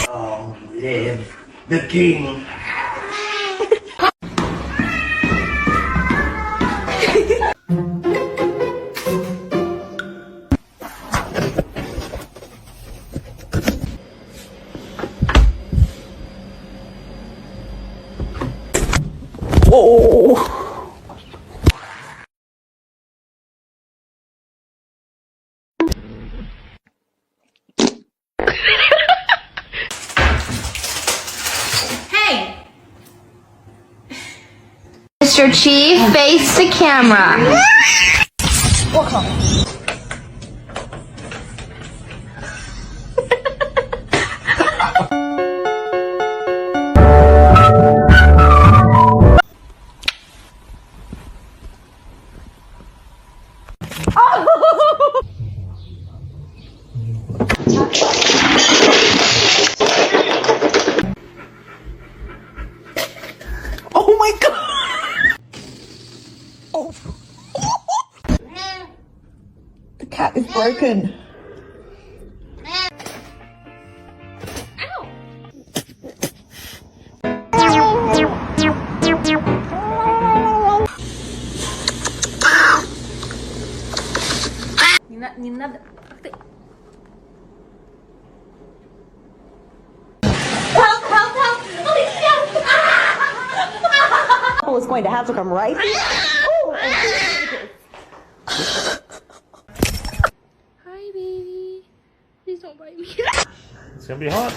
Long live the king. Whoa! Hey! Mr. Chief, face the camera. Oh my god! Oh. The cat is broken. Не надо. Is going to have to come right here. Hi, baby. Please don't bite me. It's gonna be hot.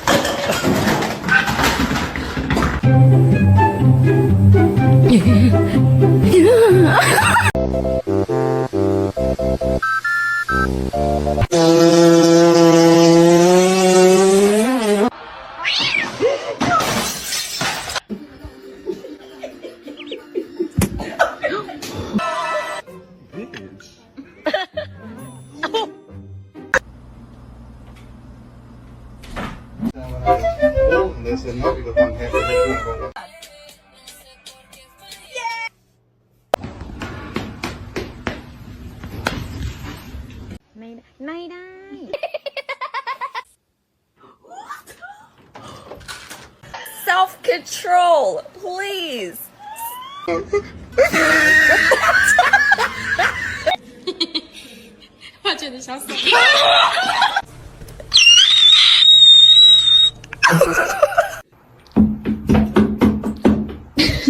Self-control, please.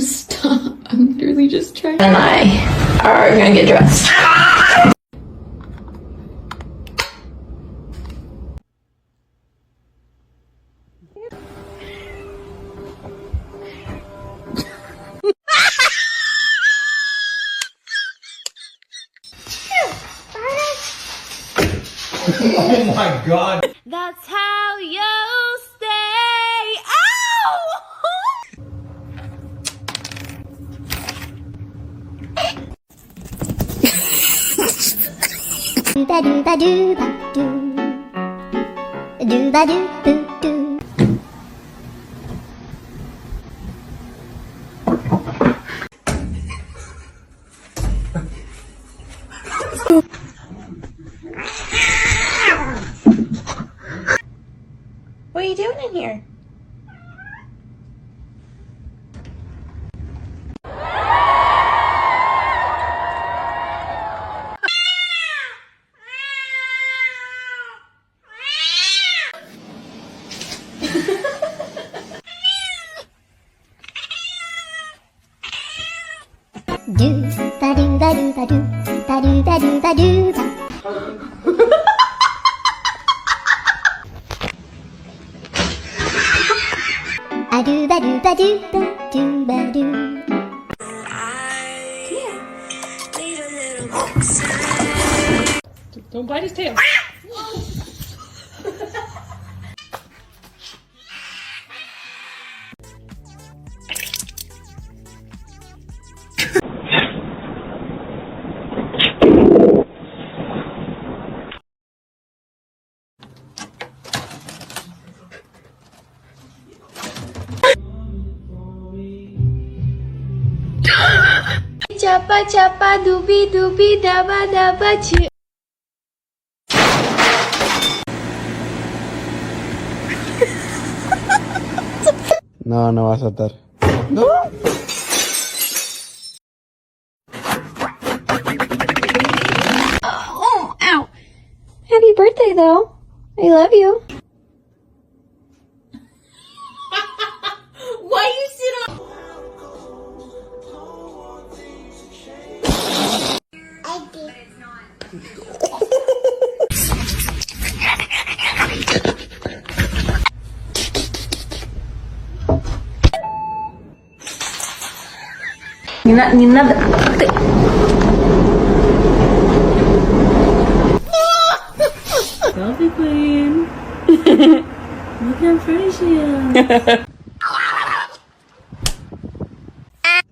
Stop. I'm literally just trying. And I are gonna get dressed. Oh my god! That's how you stay. Ow! Dooba dooba dooba doo. Dooba doo doo doo. What are you doing in here? Dooba dooba dooba doo. Ba dooba dooba dooba. A dooba dooba dooba dooba doo. Don't bite his tail. Chapa chapa dubi dubi daba daba chi. No, no va a saltar. Oh, ow. Happy birthday, though. I love you. Why you sit on... Не надо. Selfie queen. Look how pretty she is.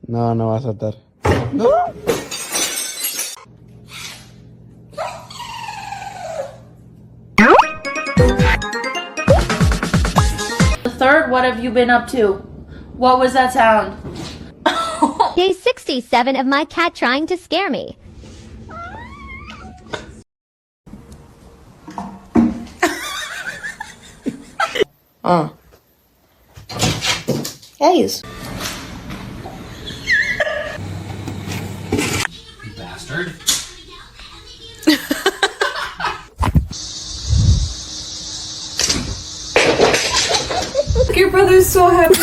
No, no va a saltar. The third, what have you been up to? What was that sound? Day 67 of my cat trying to scare me. Guys. Bastard. Your brother's so happy.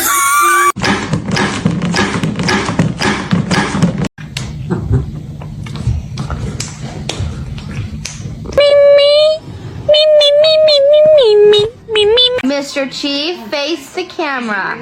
Mr. Chief, face the camera.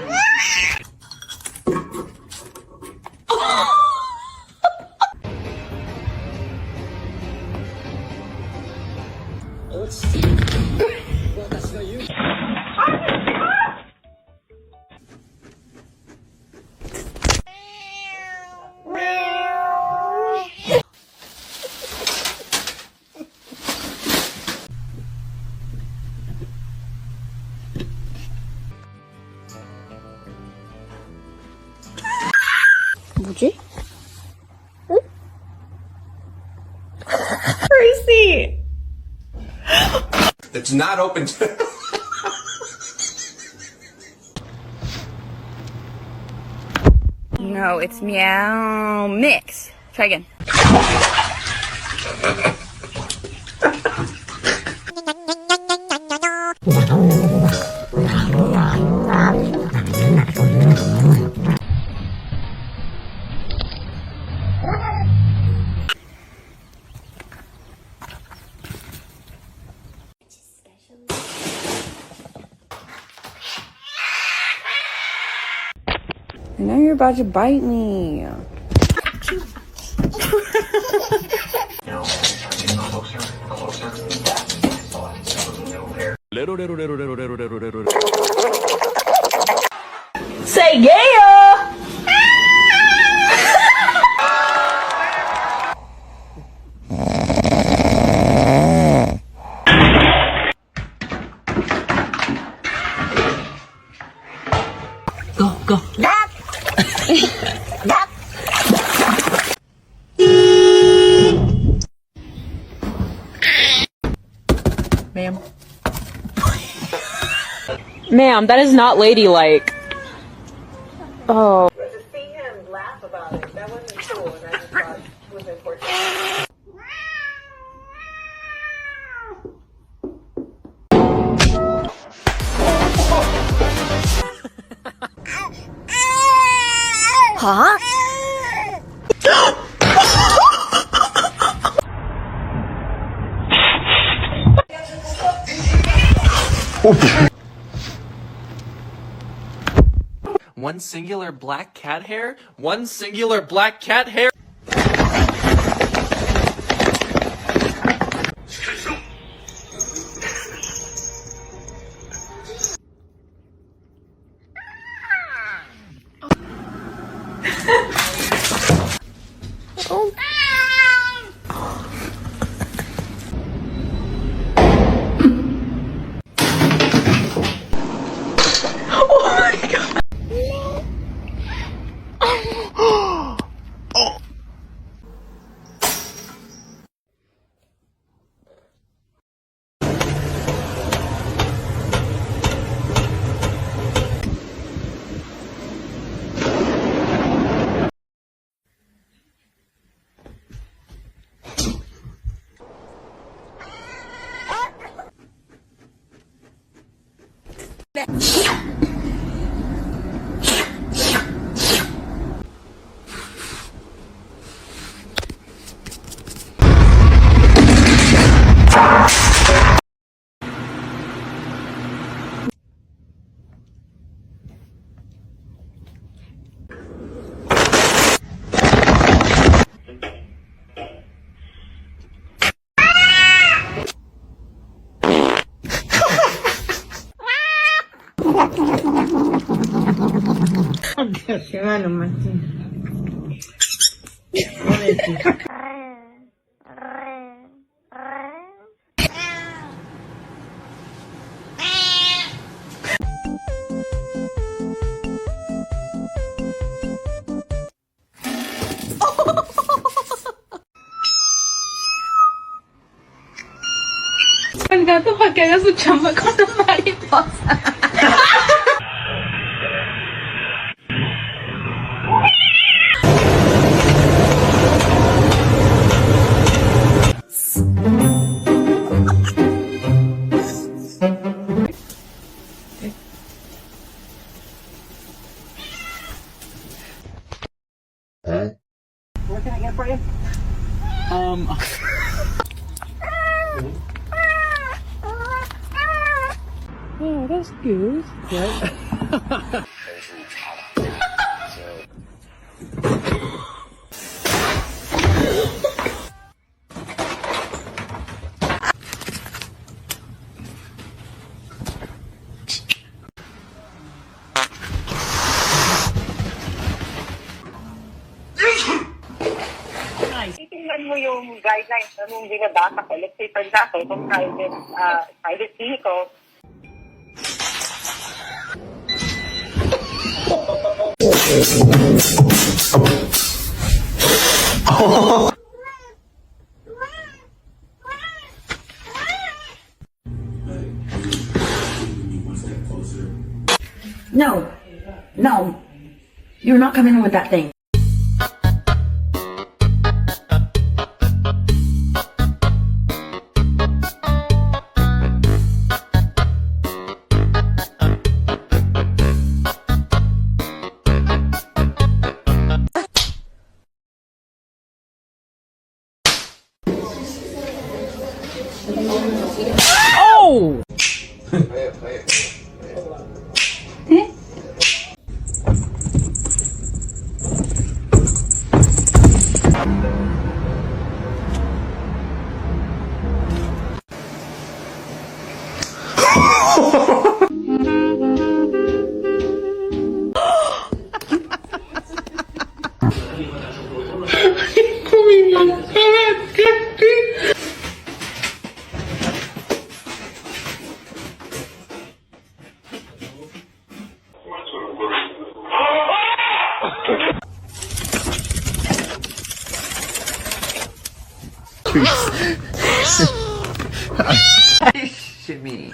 뭐지? 응? Crazy. It's not open to... No, it's meow mix. Try again. I know you're about to bite me. Say yeah! Go. Ma'am. Ma'am, that is not ladylike. Oh. To see him laugh about it, that wasn't cool, and I just thought it was important. Huh? One singular black cat hair? One singular black cat hair? Oh. Me encanta para que haga su chamba con la mariposa. What can I get for you? Oh, that's good. Titingnan mo yung guidelines na nung binabasa ko. Let's say, for example, kung private vehicle, No, no, you're not coming in with that thing. Oh! Shimmy.